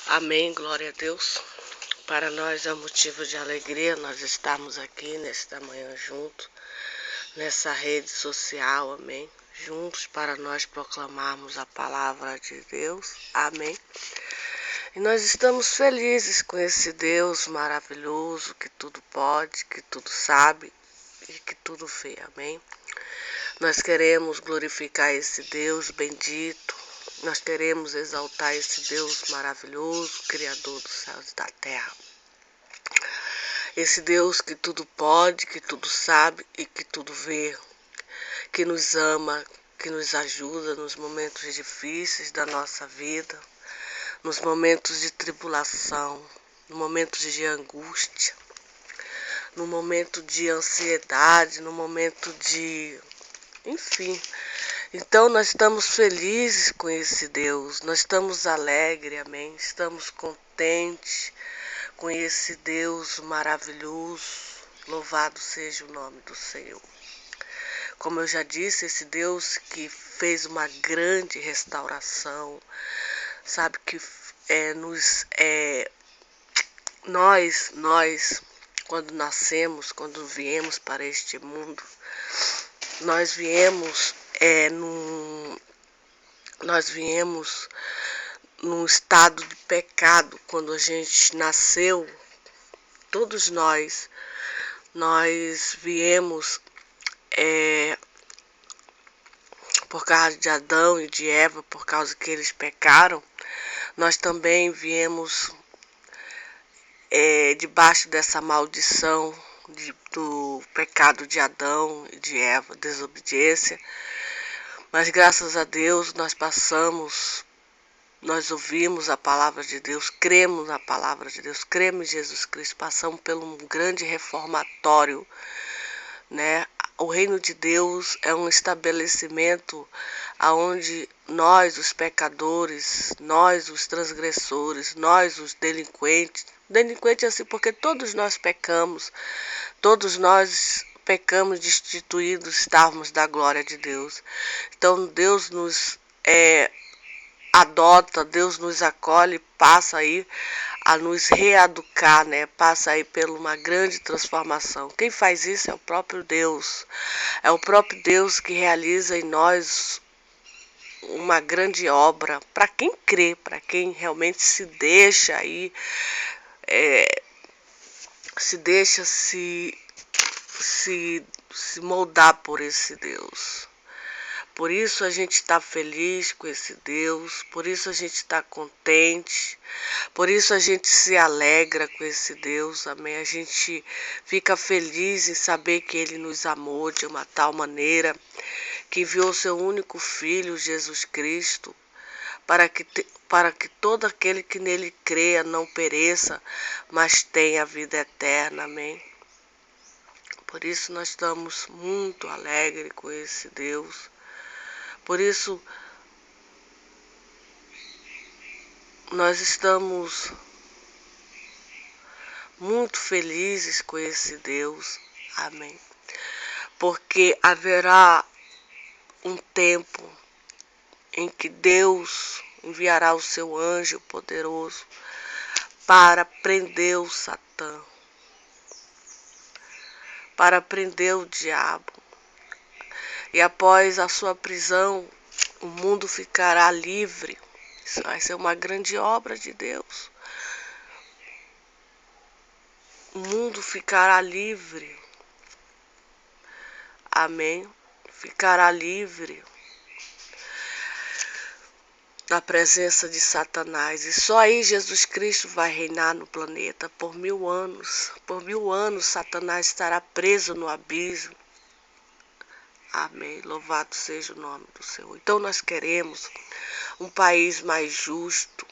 Amém, glória a Deus. Para nós é um motivo de alegria nós estarmos aqui nesta manhã juntos, nessa rede social, amém. Juntos para nós proclamarmos a palavra de Deus, amém. E nós estamos felizes com esse Deus maravilhoso que tudo pode, que tudo sabe e que tudo vê, amém. Nós queremos glorificar esse Deus bendito. Nós queremos exaltar esse Deus maravilhoso, Criador dos céus e da terra. Esse Deus que tudo pode, que tudo sabe e que tudo vê, que nos ama, que nos ajuda nos momentos difíceis da nossa vida, nos momentos de tribulação, nos momentos de angústia, no momento de ansiedade, no momento de... enfim. Então nós estamos felizes com esse Deus, nós estamos alegres, amém? Estamos contentes com esse Deus maravilhoso, louvado seja o nome do Senhor. Como eu já disse, esse Deus que fez uma grande restauração, sabe que nós, quando nascemos, quando viemos para este mundo, nós viemos num estado de pecado. Quando a gente nasceu, todos nós viemos por causa de Adão e de Eva, por causa que eles pecaram. Nós também viemos debaixo dessa maldição do pecado de Adão e de Eva, desobediência. Mas graças a Deus nós ouvimos a palavra de Deus, cremos na palavra de Deus, cremos em Jesus Cristo, passamos por um grande reformatório, né? O reino de Deus é um estabelecimento onde nós, os pecadores, nós, os transgressores, nós, os delinquentes assim, porque todos nós pecamos destituídos estávamos da glória de Deus. Então Deus nos adota, Deus nos acolhe, passa aí a nos reeducar, né? Passa aí por uma grande transformação. Quem faz isso é o próprio Deus. É o próprio Deus que realiza em nós uma grande obra. Para quem crê, para quem realmente se deixa aí, se moldar por esse Deus. Por isso a gente está feliz com esse Deus, por isso a gente está contente, por isso a gente se alegra com esse Deus, amém? A gente fica feliz em saber que Ele nos amou de uma tal maneira que enviou seu único Filho, Jesus Cristo, para que todo aquele que nele creia não pereça, mas tenha a vida eterna, amém? Por isso nós estamos muito alegres com esse Deus. Por isso, nós estamos muito felizes com esse Deus, amém? Porque haverá um tempo em que Deus enviará o seu anjo poderoso para prender o Satã, para prender o diabo. E após a sua prisão, o mundo ficará livre. Isso vai ser uma grande obra de Deus. O mundo ficará livre. Amém? Ficará livre da presença de Satanás. E só aí Jesus Cristo vai reinar no planeta por 1000 anos. Por 1000 anos Satanás estará preso no abismo. Amém. Louvado seja o nome do Senhor. Então nós queremos um país mais justo.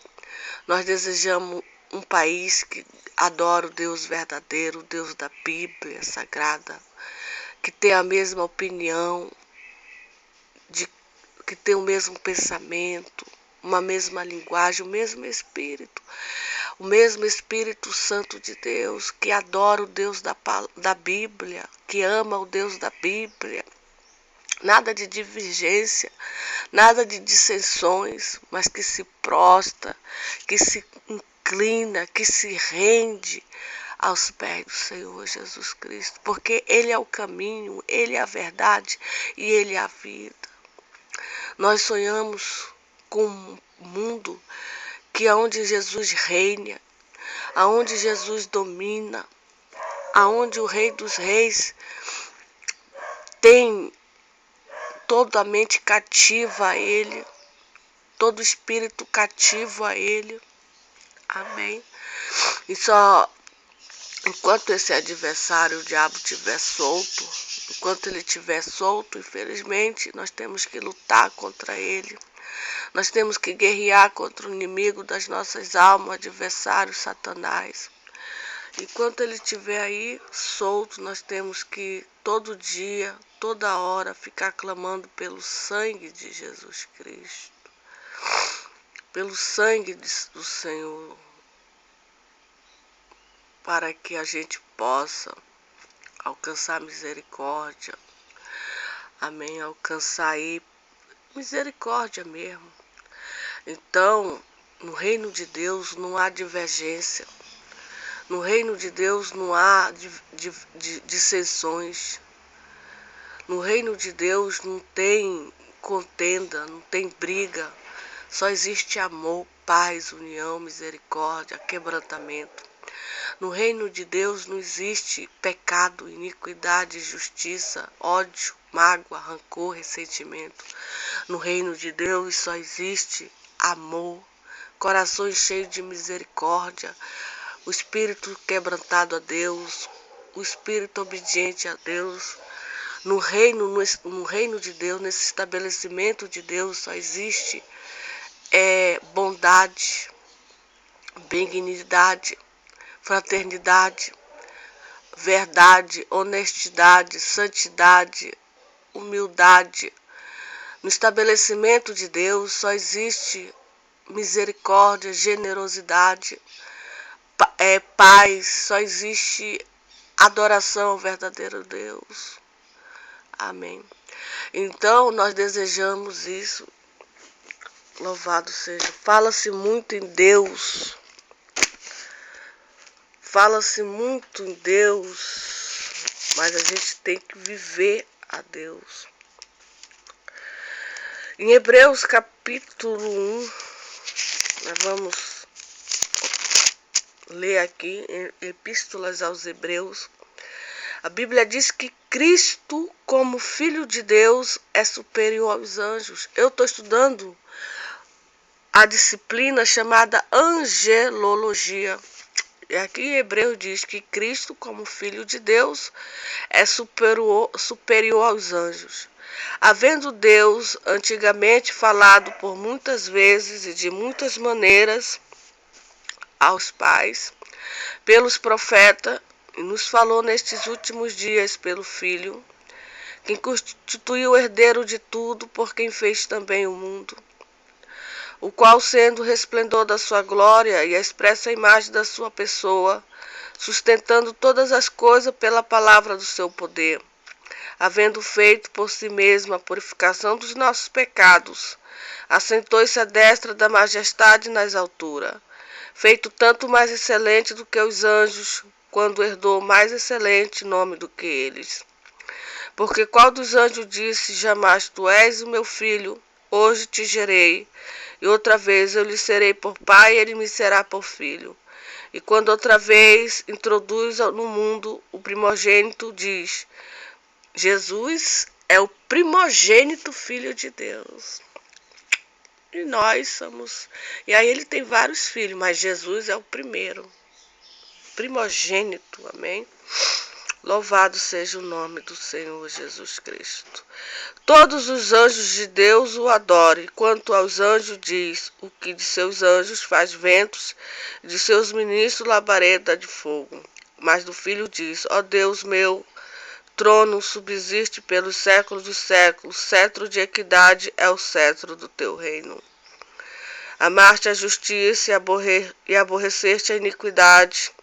Nós desejamos um país que adora o Deus verdadeiro, o Deus da Bíblia Sagrada, que tem a mesma opinião, que tem o mesmo pensamento, uma mesma linguagem, o mesmo Espírito Santo de Deus, que adora o Deus da Bíblia, que ama o Deus da Bíblia, nada de divergência, nada de dissensões, mas que se prostra, que se inclina, que se rende aos pés do Senhor Jesus Cristo, porque Ele é o caminho, Ele é a verdade e Ele é a vida. Nós sonhamos com um mundo que aonde Jesus reina, aonde Jesus domina, aonde o Rei dos Reis tem toda a mente cativa a Ele, todo espírito cativo a Ele. Amém. E só enquanto esse adversário, o diabo, estiver solto, enquanto ele estiver solto, infelizmente, nós temos que lutar contra ele. Nós temos que guerrear contra o inimigo das nossas almas, o adversário, Satanás. Enquanto ele estiver aí solto, nós temos que todo dia, toda hora, ficar clamando pelo sangue de Jesus Cristo. Pelo sangue do Senhor. Para que a gente possa alcançar misericórdia. Amém? Alcançar aí misericórdia mesmo. Então, no reino de Deus não há divergência. No reino de Deus não há dissensões. No reino de Deus não tem contenda, não tem briga. Só existe amor, paz, união, misericórdia, quebrantamento. No reino de Deus não existe pecado, iniquidade, justiça, ódio, mágoa, rancor, ressentimento. No reino de Deus só existe amor, corações cheios de misericórdia, o espírito quebrantado a Deus, o espírito obediente a Deus. No reino de Deus, nesse estabelecimento de Deus, só existe bondade, benignidade, fraternidade, verdade, honestidade, santidade, humildade. No estabelecimento de Deus só existe misericórdia, generosidade, paz, só existe adoração ao verdadeiro Deus. Amém. Então nós desejamos isso. Louvado seja. Fala-se muito em Deus. Fala-se muito em Deus, mas a gente tem que viver a Deus. Em Hebreus capítulo 1, nós vamos ler aqui, em Epístolas aos Hebreus, a Bíblia diz que Cristo, como Filho de Deus, é superior aos anjos. Eu estou estudando a disciplina chamada angelologia. E aqui em Hebreus diz que Cristo, como Filho de Deus, é superior aos anjos. Havendo Deus antigamente falado por muitas vezes e de muitas maneiras aos pais, pelos profetas, e nos falou nestes últimos dias pelo Filho, quem constituiu o herdeiro de tudo, por quem fez também o mundo, o qual, sendo o resplendor da sua glória e a expressa imagem da sua pessoa, sustentando todas as coisas pela palavra do seu poder, havendo feito por si mesmo a purificação dos nossos pecados, assentou-se à destra da majestade nas alturas, feito tanto mais excelente do que os anjos, quando herdou mais excelente nome do que eles. Porque qual dos anjos disse jamais: tu és o meu filho, hoje te gerei, e outra vez eu lhe serei por pai, e ele me será por filho. E quando outra vez introduz no mundo o primogênito, diz: Jesus é o primogênito Filho de Deus. E nós somos. E aí ele tem vários filhos, mas Jesus é o primeiro. Primogênito, amém? Louvado seja o nome do Senhor Jesus Cristo. Todos os anjos de Deus o adorem. Quanto aos anjos diz, o que de seus anjos faz ventos, de seus ministros labareda de fogo. Mas do Filho diz: ó Deus meu, trono subsiste pelos séculos dos séculos, cetro de equidade é o cetro do teu reino. Amaste a justiça e aborreceste a iniquidade.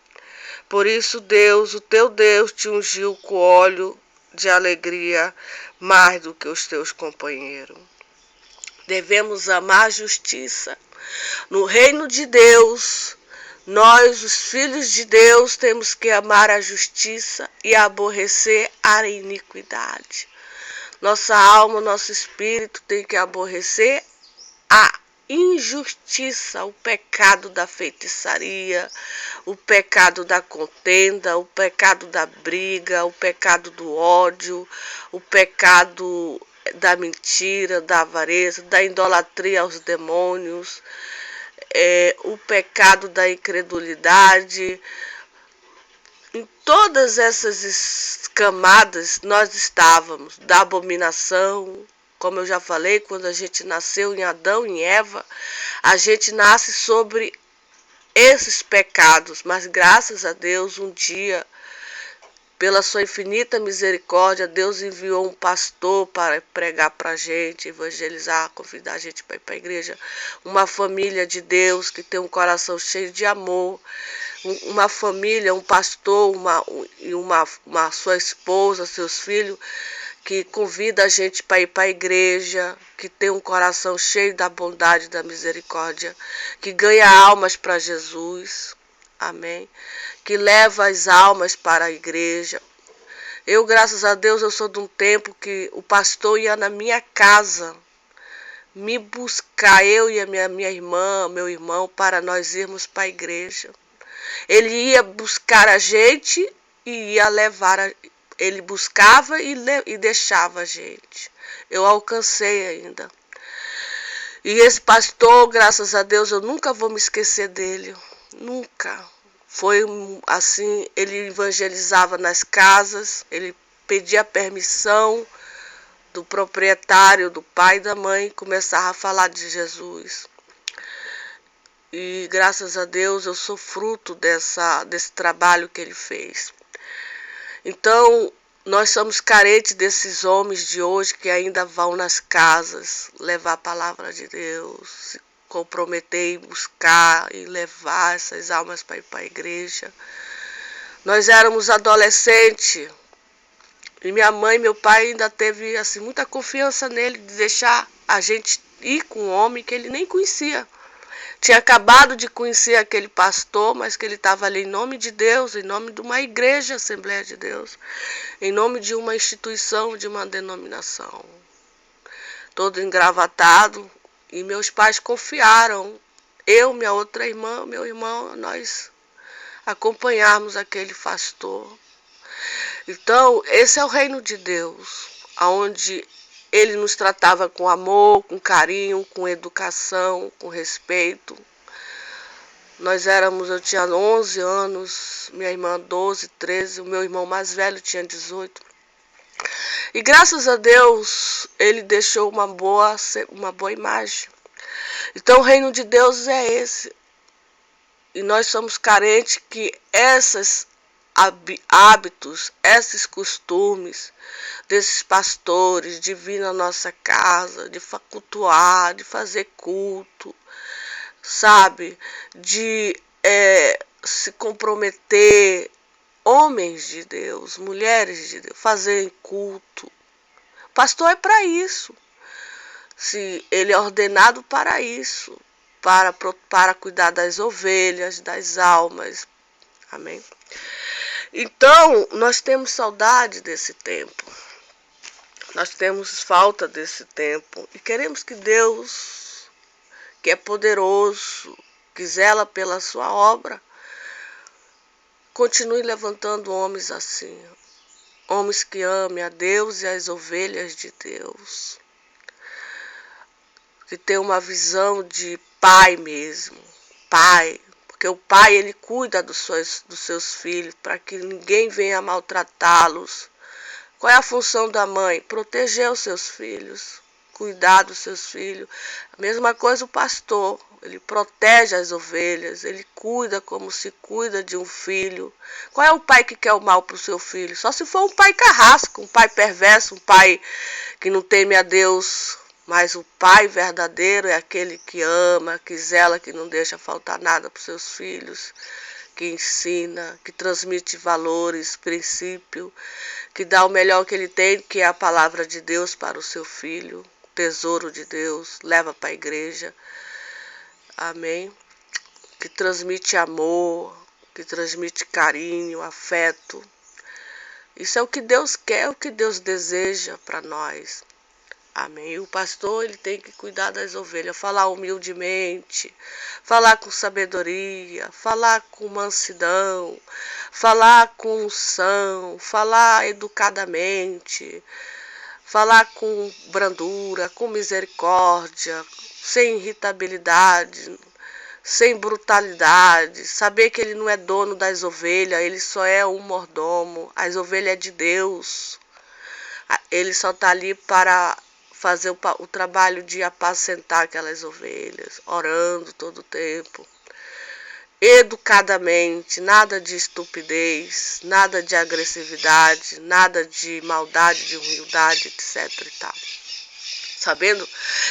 Por isso Deus, o teu Deus, te ungiu com óleo de alegria mais do que os teus companheiros. Devemos amar a justiça. No reino de Deus, nós, os filhos de Deus, temos que amar a justiça e aborrecer a iniquidade. Nossa alma, nosso espírito tem que aborrecer a injustiça, o pecado da feitiçaria, o pecado da contenda, o pecado da briga, o pecado do ódio, o pecado da mentira, da avareza, da idolatria aos demônios, o pecado da incredulidade. Em todas essas camadas nós estávamos, da abominação. Como eu já falei, quando a gente nasceu em Adão e em Eva, a gente nasce sobre esses pecados, mas graças a Deus, um dia, pela sua infinita misericórdia, Deus enviou um pastor para pregar para a gente, evangelizar, convidar a gente para ir para a igreja. Uma família de Deus que tem um coração cheio de amor, uma família, um pastor, uma sua esposa, seus filhos, que convida a gente para ir para a igreja, que tem um coração cheio da bondade e da misericórdia, que ganha almas para Jesus, amém? Que leva as almas para a igreja. Eu, graças a Deus, eu sou de um tempo que o pastor ia na minha casa me buscar, eu e a minha irmã, meu irmão, para nós irmos para a igreja. Ele ia buscar a gente e ia levar ele buscava e deixava a gente. Eu alcancei ainda. E esse pastor, graças a Deus, eu nunca vou me esquecer dele. Nunca. Foi assim, ele evangelizava nas casas, ele pedia permissão do proprietário, do pai e da mãe, começava a falar de Jesus. E graças a Deus eu sou fruto desse trabalho que ele fez. Então, nós somos carentes desses homens de hoje que ainda vão nas casas levar a palavra de Deus, se comprometer em buscar e levar essas almas para ir para a igreja. Nós éramos adolescentes e minha mãe e meu pai ainda teve assim, muita confiança nele de deixar a gente ir com um homem que ele nem conhecia. Tinha acabado de conhecer aquele pastor, mas que ele estava ali em nome de Deus, em nome de uma igreja, Assembleia de Deus, em nome de uma instituição, de uma denominação. Todo engravatado, e meus pais confiaram. Eu, minha outra irmã, meu irmão, nós acompanhamos aquele pastor. Então, esse é o reino de Deus, onde ele nos tratava com amor, com carinho, com educação, com respeito. Eu tinha 11 anos, minha irmã 12, 13, o meu irmão mais velho tinha 18. E graças a Deus, ele deixou uma boa imagem. Então o reino de Deus é esse. E nós somos carentes que esses hábitos, esses costumes desses pastores de vir na nossa casa, de cultuar, de fazer culto, sabe, de se comprometer, homens de Deus, mulheres de Deus, fazerem culto. Pastor é para isso. Se ele é ordenado para isso, para cuidar das ovelhas, das almas. Amém? Então, nós temos saudade desse tempo. Nós temos falta desse tempo. E queremos que Deus, que é poderoso, que zela pela sua obra, continue levantando homens assim. Homens que amem a Deus e as ovelhas de Deus. Que tenham uma visão de pai mesmo. Pai. Porque o pai, ele cuida dos seus filhos, para que ninguém venha maltratá-los. Qual é a função da mãe? Proteger os seus filhos, cuidar dos seus filhos. A mesma coisa o pastor, ele protege as ovelhas, ele cuida como se cuida de um filho. Qual é o pai que quer o mal para o seu filho? Só se for um pai carrasco, um pai perverso, um pai que não teme a Deus. Mas o pai verdadeiro é aquele que ama, que zela, que não deixa faltar nada para os seus filhos, que ensina, que transmite valores, princípio, que dá o melhor que ele tem, que é a palavra de Deus para o seu filho, tesouro de Deus, leva para a igreja. Amém? Que transmite amor, que transmite carinho, afeto. Isso é o que Deus quer, o que Deus deseja para nós. Amém? O pastor, ele tem que cuidar das ovelhas, falar humildemente, falar com sabedoria, falar com mansidão, falar com unção, falar educadamente, falar com brandura, com misericórdia, sem irritabilidade, sem brutalidade, saber que ele não é dono das ovelhas, ele só é um mordomo, as ovelhas é de Deus, ele só está ali para fazer o trabalho de apacentar aquelas ovelhas, orando todo o tempo, educadamente, nada de estupidez, nada de agressividade, nada de maldade, de humildade, etc. e tal. Sabendo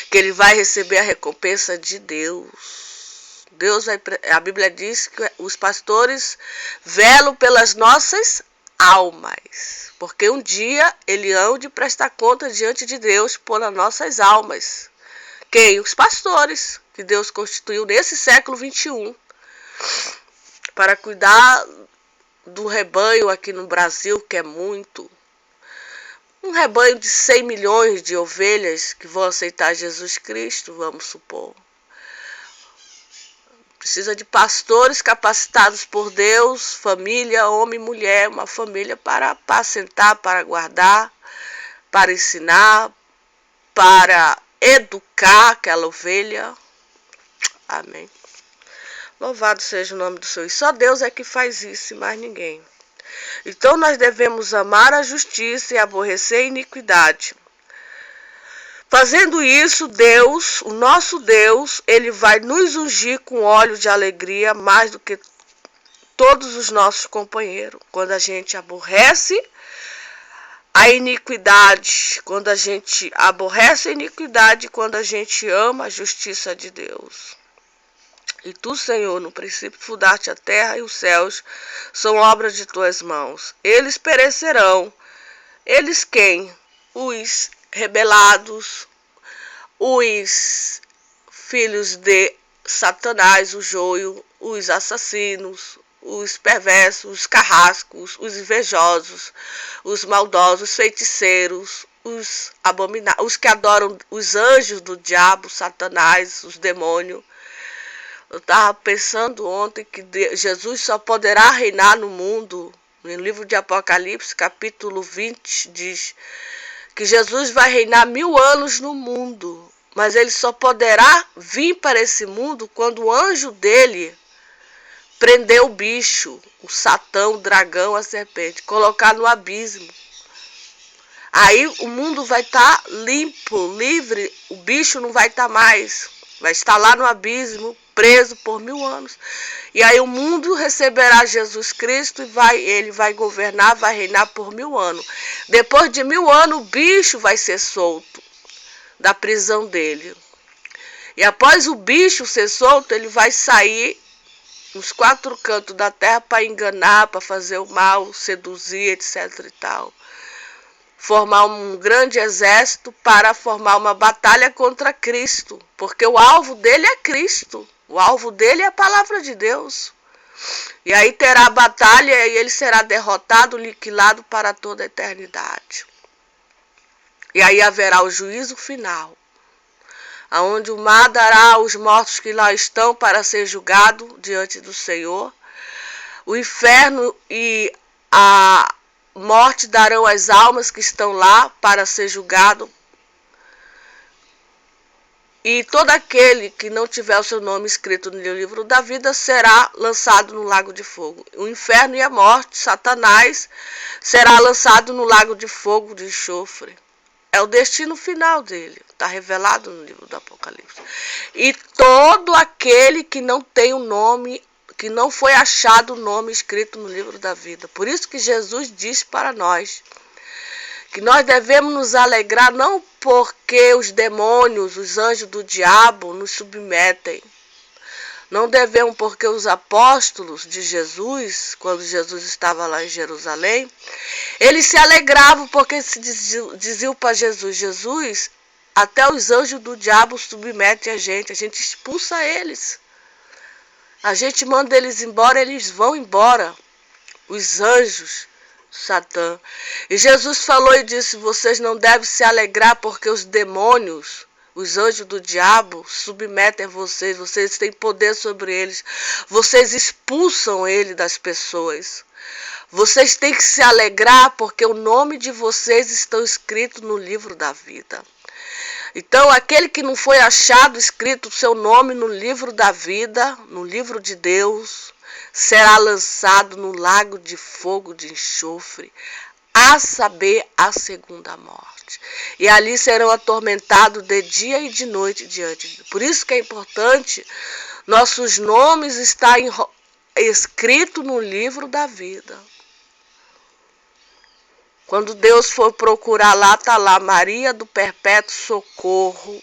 que ele vai receber a recompensa de Deus. A Bíblia diz que os pastores velam pelas nossas almas, porque um dia ele hão de prestar conta diante de Deus por as nossas almas. Quem? Os pastores, que Deus constituiu nesse século 21, para cuidar do rebanho aqui no Brasil, que é muito. Um rebanho de 100 milhões de ovelhas que vão aceitar Jesus Cristo, vamos supor. Precisa de pastores capacitados por Deus, família, homem e mulher, uma família para apacentar, para guardar, para ensinar, para educar aquela ovelha. Amém. Louvado seja o nome do Senhor. E só Deus é que faz isso e mais ninguém. Então nós devemos amar a justiça e aborrecer a iniquidade. Fazendo isso, Deus, o nosso Deus, ele vai nos ungir com óleo de alegria mais do que todos os nossos companheiros. Quando a gente aborrece a iniquidade, quando a gente aborrece a iniquidade, quando a gente ama a justiça de Deus. E tu, Senhor, no princípio fundaste a terra e os céus, são obras de tuas mãos. Eles perecerão. Eles quem? Os rebelados, os filhos de Satanás, o joio, os assassinos, os perversos, os carrascos, os invejosos, os maldosos, os feiticeiros, os abomináveis, os que adoram os anjos do diabo, Satanás, os demônios. Eu estava pensando ontem que Jesus só poderá reinar no mundo. No livro de Apocalipse, capítulo 20, diz que Jesus vai reinar 1000 anos no mundo, mas ele só poderá vir para esse mundo quando o anjo dele prender o bicho, o Satã, o dragão, a serpente, colocar no abismo. Aí o mundo vai estar limpo, livre, o bicho não vai estar mais, vai estar lá no abismo, preso por 1000 anos. E aí o mundo receberá Jesus Cristo e ele vai governar, vai reinar por 1000 anos. Depois de 1000 anos, o bicho vai ser solto da prisão dele. E após o bicho ser solto, ele vai sair nos 4 cantos da terra para enganar, para fazer o mal, seduzir, etc. e tal. Formar um grande exército para formar uma batalha contra Cristo, porque o alvo dele é Cristo. O alvo dele é a palavra de Deus. E aí terá a batalha e ele será derrotado, liquidado para toda a eternidade. E aí haverá o juízo final, aonde o mar dará aos mortos que lá estão para ser julgado diante do Senhor. O inferno e a morte darão as almas que estão lá para ser julgado. E todo aquele que não tiver o seu nome escrito no livro da vida será lançado no lago de fogo. O inferno e a morte, Satanás, será lançado no lago de fogo de enxofre. É o destino final dele. Está revelado no livro do Apocalipse. E todo aquele que não tem o nome, que não foi achado o nome escrito no livro da vida. Por isso que Jesus diz para nós que nós devemos nos alegrar não porque os demônios, os anjos do diabo nos submetem. Não devemos, porque os apóstolos de Jesus, quando Jesus estava lá em Jerusalém, eles se alegravam porque se diziam para Jesus: Jesus, até os anjos do diabo submetem a gente expulsa eles. A gente manda eles embora, eles vão embora. Os anjos, Satã. E Jesus falou e disse: vocês não devem se alegrar porque os demônios, os anjos do diabo, submetem a vocês. Vocês têm poder sobre eles. Vocês expulsam ele das pessoas. Vocês têm que se alegrar porque o nome de vocês está escrito no livro da vida. Então, aquele que não foi achado escrito o seu nome no livro da vida, no livro de Deus, será lançado no lago de fogo de enxofre, a saber, a segunda morte. E ali serão atormentados de dia e de noite diante de Deus. Por isso que é importante nossos nomes estarem escritos no livro da vida. Quando Deus for procurar lá, está lá Maria do Perpétuo Socorro,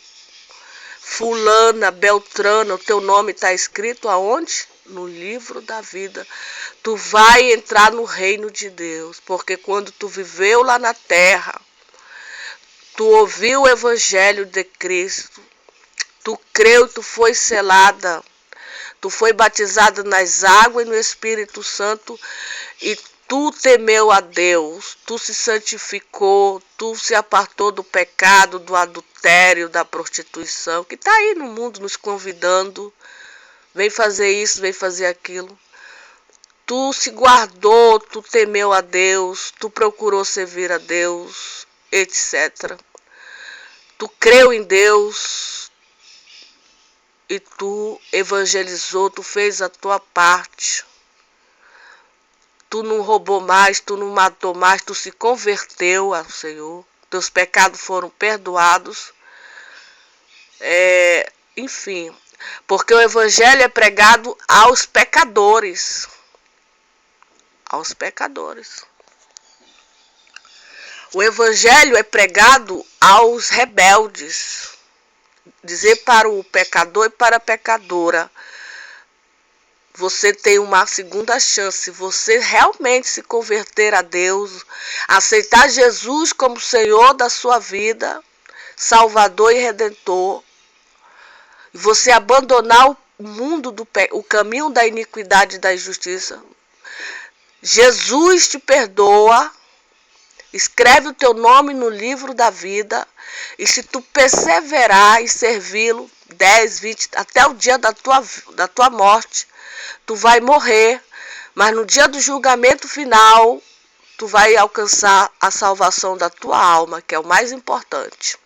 fulana, beltrana, o teu nome está escrito aonde? No livro da vida. Tu vai entrar no reino de Deus, porque quando tu viveu lá na terra, tu ouviu o evangelho de Cristo, tu creu, tu foi selada, tu foi batizada nas águas e no Espírito Santo e tu temeu a Deus, tu se santificou, tu se apartou do pecado, do adultério, da prostituição, que está aí no mundo nos convidando, vem fazer isso, vem fazer aquilo. Tu se guardou, tu temeu a Deus, tu procurou servir a Deus, etc. Tu creu em Deus e tu evangelizou, tu fez a tua parte. Tu não roubou mais, tu não matou mais, tu se converteu ao Senhor. Teus pecados foram perdoados. Enfim, porque o evangelho é pregado aos pecadores. Aos pecadores. O evangelho é pregado aos rebeldes. Dizer para o pecador e para a pecadora: você tem uma segunda chance. Se você realmente se converter a Deus, aceitar Jesus como Senhor da sua vida, Salvador e Redentor, e você abandonar o mundo, o caminho da iniquidade e da injustiça, Jesus te perdoa, escreve o teu nome no livro da vida, e se tu perseverar e servi-lo 10, 20, até o dia da tua morte, tu vai morrer, mas no dia do julgamento final, tu vai alcançar a salvação da tua alma, que é o mais importante.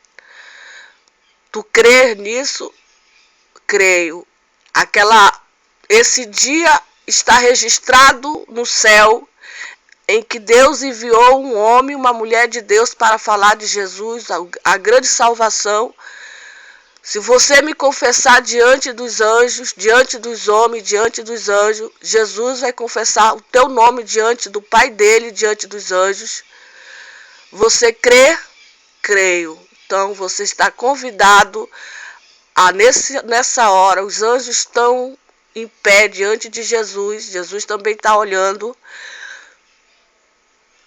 Tu crês nisso? Creio. Esse dia está registrado no céu, em que Deus enviou um homem e uma mulher de Deus para falar de Jesus, a grande salvação. Se você me confessar diante dos anjos, diante dos homens, diante dos anjos, Jesus vai confessar o teu nome diante do Pai dele, diante dos anjos. Você crê? Creio. Então você está convidado a nessa hora, os anjos estão em pé diante de Jesus, Jesus também está olhando.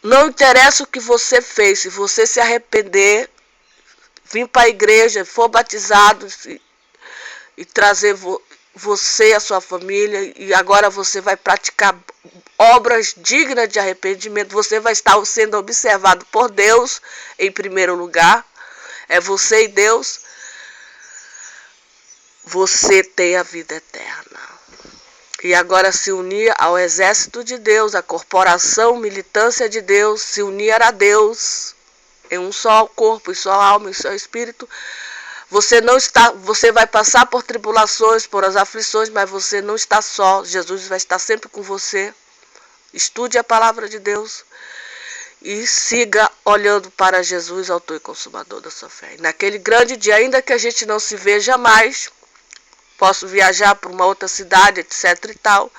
Não interessa o que você fez, se você se arrepender, vir para a igreja, for batizado e trazer você, a sua família, e agora você vai praticar obras dignas de arrependimento, você vai estar sendo observado por Deus em primeiro lugar, é você e Deus, você tem a vida eterna. E agora se unir ao exército de Deus, à corporação, militância de Deus, se unir a Deus em um só corpo, em só alma, em só espírito. Você vai passar por tribulações, por as aflições, mas você não está só. Jesus vai estar sempre com você. Estude a palavra de Deus e siga olhando para Jesus, autor e consumador da sua fé. E naquele grande dia, ainda que a gente não se veja mais, posso viajar para uma outra cidade, etc e tal,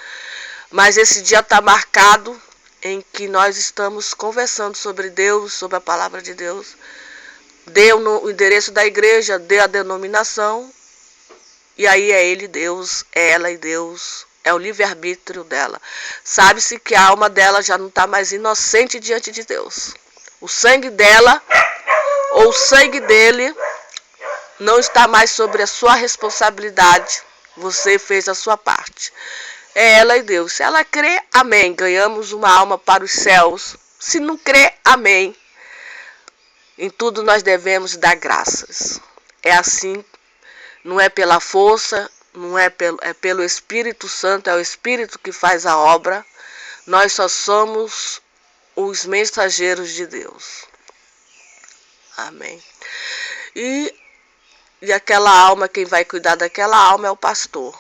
mas esse dia está marcado em que nós estamos conversando sobre Deus, sobre a palavra de Deus. Dê o endereço da igreja, dê a denominação E aí é ele Deus, é ela e Deus, é o livre-arbítrio dela. Sabe-se que a alma dela já não está mais inocente diante de Deus. O sangue dela, ou o sangue dele, não está mais sobre a sua responsabilidade. Você fez a sua parte. É ela e Deus. Se ela crê, amém. Ganhamos uma alma para os céus. Se não crê, amém. Em tudo nós devemos dar graças. É assim, não é pela força, não é pelo Espírito Santo, é o Espírito que faz a obra. Nós só somos os mensageiros de Deus. Amém. E aquela alma, quem vai cuidar daquela alma é o pastor,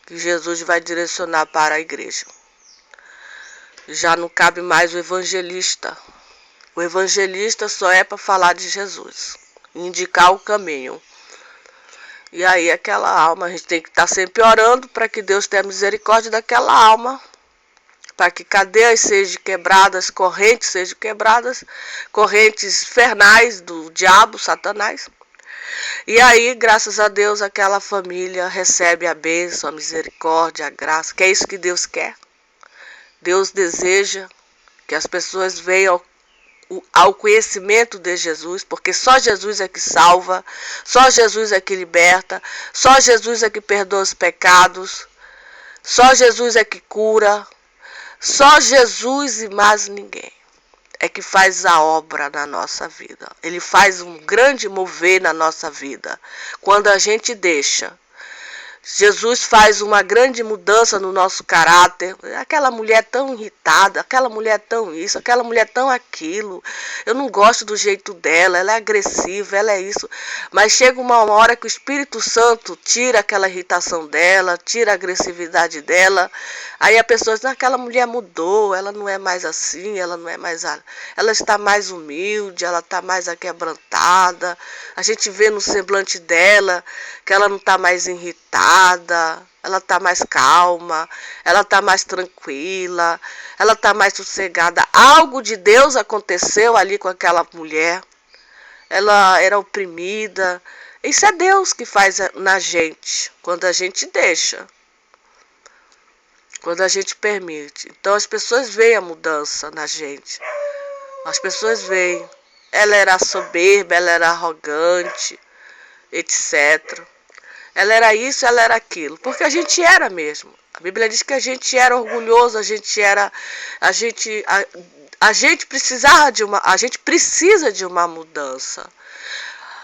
que Jesus vai direcionar para a igreja. Já não cabe mais o evangelista. O evangelista só é para falar de Jesus, indicar o caminho. E aí aquela alma, a gente tem que estar sempre orando para que Deus tenha misericórdia daquela alma, para que cadeias sejam quebradas, correntes sejam quebradas, correntes infernais do diabo, Satanás. E aí, graças a Deus, aquela família recebe a bênção, a misericórdia, a graça, que é isso que Deus quer. Deus deseja que as pessoas venham ao conhecimento de Jesus, porque só Jesus é que salva, só Jesus é que liberta, só Jesus é que perdoa os pecados, só Jesus é que cura, só Jesus e mais ninguém é que faz a obra na nossa vida. Ele faz um grande mover na nossa vida. Quando a gente deixa, Jesus faz uma grande mudança no nosso caráter. Aquela mulher tão irritada, aquela mulher tão isso, aquela mulher tão aquilo. Eu não gosto do jeito dela, ela é agressiva, ela é isso. Mas chega uma hora que o Espírito Santo tira aquela irritação dela, tira a agressividade dela. Aí a pessoa diz, aquela mulher mudou, ela não é mais assim, ela não é mais... Ela está mais humilde, ela está mais aquebrantada. A gente vê no semblante dela que ela não está mais irritada, ela está mais calma, ela está mais tranquila, ela está mais sossegada. Algo de Deus aconteceu ali com aquela mulher. Ela era oprimida. Isso é Deus que faz na gente, quando a gente deixa. Quando a gente permite. Então as pessoas veem a mudança na gente. As pessoas veem. Ela era soberba, ela era arrogante, etc. Ela era isso, ela era aquilo. Porque a gente era mesmo. A Bíblia diz que a gente era orgulhoso, a gente precisava a gente precisa de uma mudança.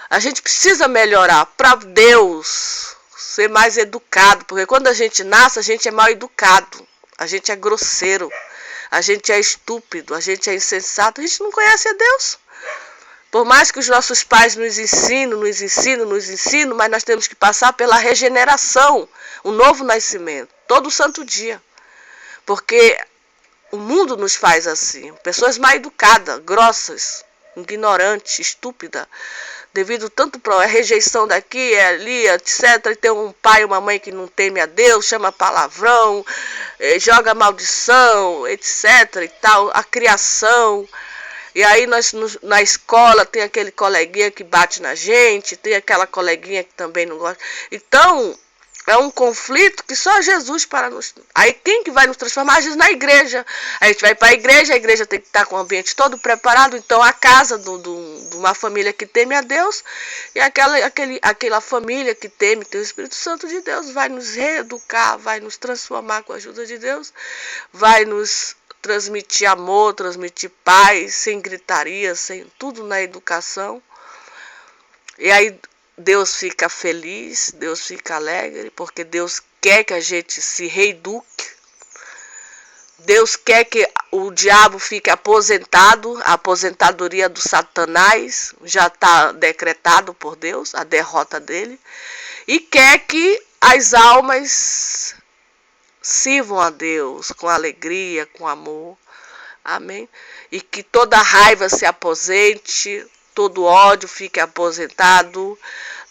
A gente precisa melhorar para Deus ser mais educado, porque quando a gente nasce, a gente é mal educado, a gente é grosseiro, a gente é estúpido, a gente é insensato, a gente não conhece a Deus. Por mais que os nossos pais nos ensinam, mas nós temos que passar pela regeneração, o novo nascimento, todo santo dia. Porque o mundo nos faz assim, pessoas mal educadas, grossas, ignorantes, estúpidas, devido tanto para a rejeição daqui, ali, etc. E tem um pai e uma mãe que não teme a Deus, chama palavrão, joga maldição, etc. e tal, a criação. E aí na escola tem aquele coleguinha que bate na gente, tem aquela coleguinha que também não gosta. Então, é um conflito que só Jesus para nos... Aí quem que vai nos transformar? Jesus na igreja. A gente vai para a igreja tem que estar com o ambiente todo preparado. Então a casa de uma família que teme a Deus e aquela família que teme, tem o Espírito Santo de Deus, vai nos reeducar, vai nos transformar com a ajuda de Deus, vai nos transmitir amor, transmitir paz, sem gritaria, sem tudo na educação. E aí Deus fica feliz, Deus fica alegre, porque Deus quer que a gente se reeduque. Deus quer que o diabo fique aposentado, a aposentadoria do Satanás já está decretado por Deus, a derrota dele. E quer que as almas sirvam a Deus com alegria, com amor. Amém? E que toda raiva se aposente, todo ódio fique aposentado,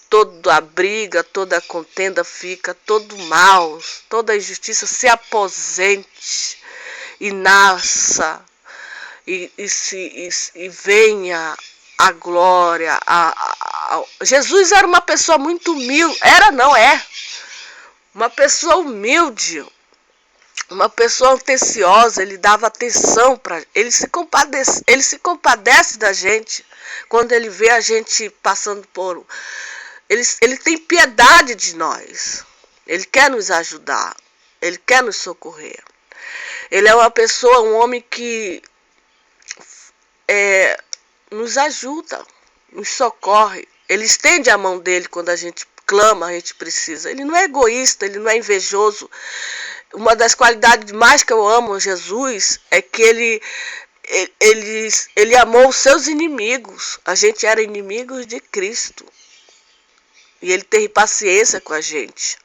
toda a briga, toda a contenda fica, todo mal, toda a injustiça se aposente e nasça e venha a glória, Jesus era uma pessoa muito humilde. Era, não é. Uma pessoa humilde. Uma pessoa atenciosa. Ele dava atenção para. Ele se compadece da gente. Quando ele vê a gente passando por. Ele tem piedade de nós. Ele quer nos ajudar. Ele quer nos socorrer. Ele é uma pessoa, um homem que nos ajuda, nos socorre. Ele estende a mão dele quando a gente clama, a gente precisa. Ele não é egoísta, ele não é invejoso. Uma das qualidades mais que eu amo em Jesus é que ele amou os seus inimigos. A gente era inimigos de Cristo. E ele teve paciência com a gente.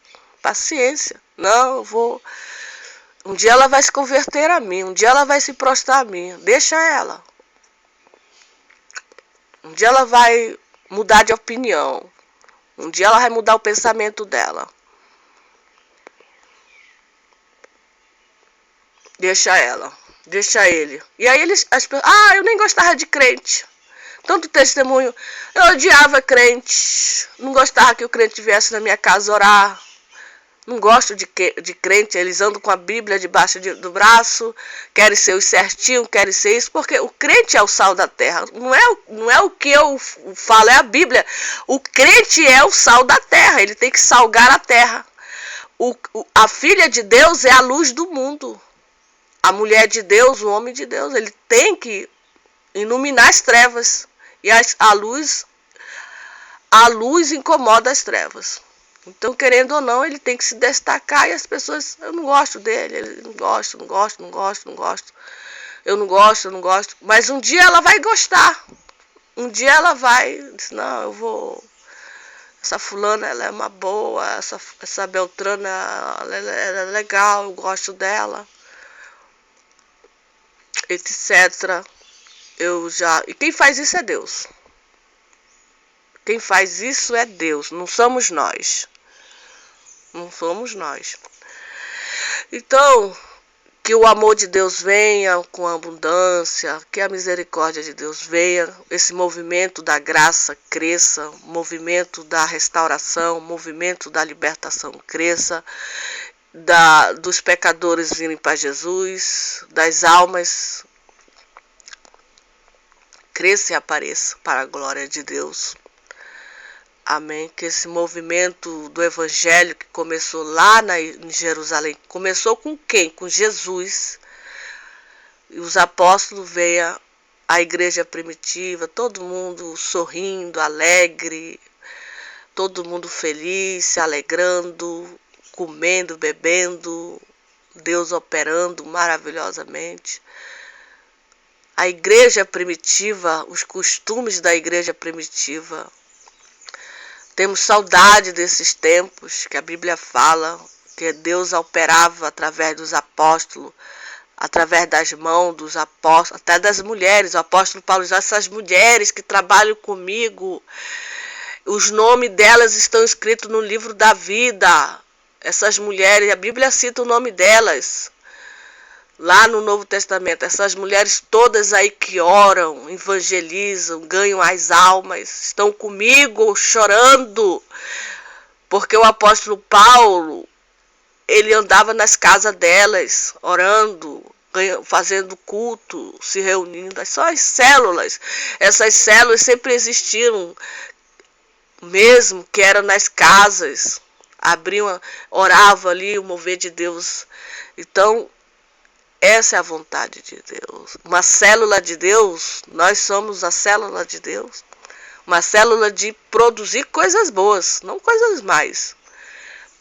Paciência. Não, eu vou... Um dia ela vai se converter a mim. Um dia ela vai se prostrar a mim. Deixa ela. Um dia ela vai mudar de opinião. Um dia ela vai mudar o pensamento dela. Deixa ela. Deixa ele. E aí as pessoas... eu nem gostava de crente. Tanto testemunho. Eu odiava crente. Não gostava que o crente viesse na minha casa orar. Não gosto de crente, eles andam com a Bíblia debaixo do braço, querem ser os certinhos, querem ser isso, porque o crente é o sal da terra. Não é o que eu falo, é a Bíblia. O crente é o sal da terra, ele tem que salgar a terra. A filha de Deus é a luz do mundo. A mulher de Deus, o homem de Deus, ele tem que iluminar as trevas. E a luz incomoda as trevas. Então, querendo ou não, ele tem que se destacar e as pessoas, eu não gosto dele, ele não gosto. Eu não gosto. Mas um dia ela vai gostar. Um dia ela vai, diz, não, eu vou... Essa fulana, ela é uma boa, essa Beltrana, ela é legal, eu gosto dela. Etc. E quem faz isso é Deus. Quem faz isso é Deus, não somos nós. Não somos nós. Então, que o amor de Deus venha com abundância, que a misericórdia de Deus venha, esse movimento da graça cresça, movimento da restauração, movimento da libertação cresça, dos pecadores virem para Jesus, das almas cresça e apareça para a glória de Deus. Amém. Que esse movimento do Evangelho que começou lá em Jerusalém, começou com quem? Com Jesus. E os apóstolos veio a igreja primitiva, todo mundo sorrindo, alegre, todo mundo feliz, se alegrando, comendo, bebendo, Deus operando maravilhosamente. A igreja primitiva, os costumes da igreja primitiva. Temos saudade desses tempos que a Bíblia fala, que Deus operava através dos apóstolos, através das mãos dos apóstolos, até das mulheres. O apóstolo Paulo diz, essas mulheres que trabalham comigo, os nomes delas estão escritos no livro da vida. Essas mulheres, a Bíblia cita o nome delas. Lá no Novo Testamento, essas mulheres todas aí que oram, evangelizam, ganham as almas, estão comigo chorando, porque o apóstolo Paulo, ele andava nas casas delas, orando, fazendo culto, se reunindo, só as células, essas células sempre existiram, mesmo que eram nas casas, abriam, oravam ali, o mover de Deus. Então, essa é a vontade de Deus. Uma célula de Deus, nós somos a célula de Deus. Uma célula de produzir coisas boas, não coisas mais.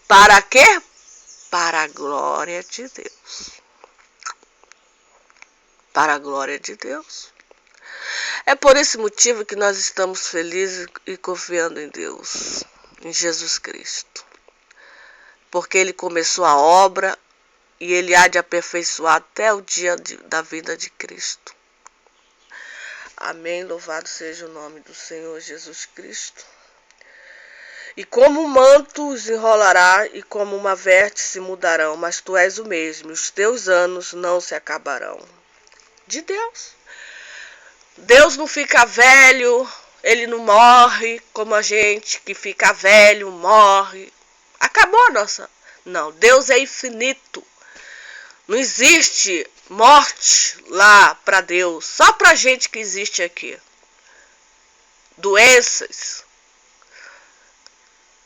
Para quê? Para a glória de Deus. Para a glória de Deus. É por esse motivo que nós estamos felizes e confiando em Deus, em Jesus Cristo. Porque Ele começou a obra e Ele há de aperfeiçoar até o dia da vinda de Cristo. Amém. Louvado seja o nome do Senhor Jesus Cristo. E como um manto os enrolará, e como uma veste se mudarão, mas tu és o mesmo, e os teus anos não se acabarão. De Deus. Deus não fica velho, Ele não morre como a gente que fica velho, morre. Acabou a nossa. Não, Deus é infinito. Não existe morte lá para Deus, só para gente que existe aqui. Doenças,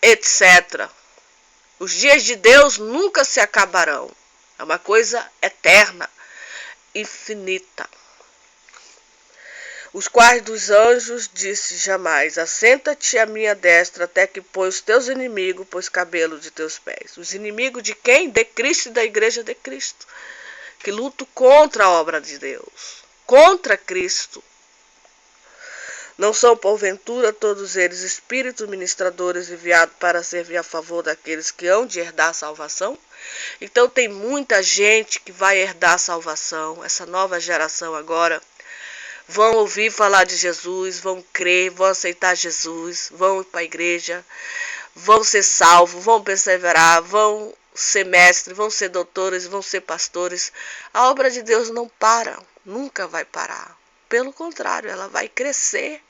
etc. Os dias de Deus nunca se acabarão. É uma coisa eterna, infinita. Os quais dos anjos disse jamais: assenta-te à minha destra, até que põe os teus inimigos por cabelo de teus pés. Os inimigos de quem? De Cristo e da igreja de Cristo, que lutam contra a obra de Deus, contra Cristo. Não são, porventura, todos eles espíritos ministradores enviados para servir a favor daqueles que hão de herdar a salvação? Então tem muita gente que vai herdar a salvação, essa nova geração agora. Vão ouvir falar de Jesus, vão crer, vão aceitar Jesus, vão ir para a igreja, vão ser salvos, vão perseverar, vão ser mestres, vão ser doutores, vão ser pastores. A obra de Deus não para, nunca vai parar. Pelo contrário, ela vai crescer,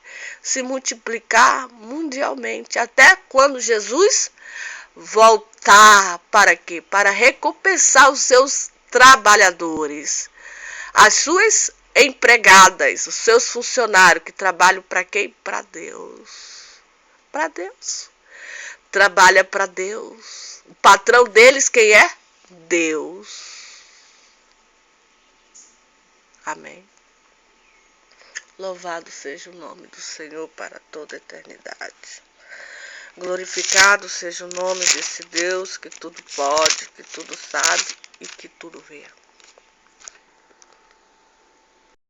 se multiplicar mundialmente, até quando Jesus voltar. Para quê? Para recompensar os seus trabalhadores, as suas empregadas, os seus funcionários que trabalham para quem? Para Deus. Para Deus. Trabalha para Deus. O patrão deles quem é? Deus. Amém. Louvado seja o nome do Senhor para toda a eternidade. Glorificado seja o nome desse Deus que tudo pode, que tudo sabe e que tudo vê.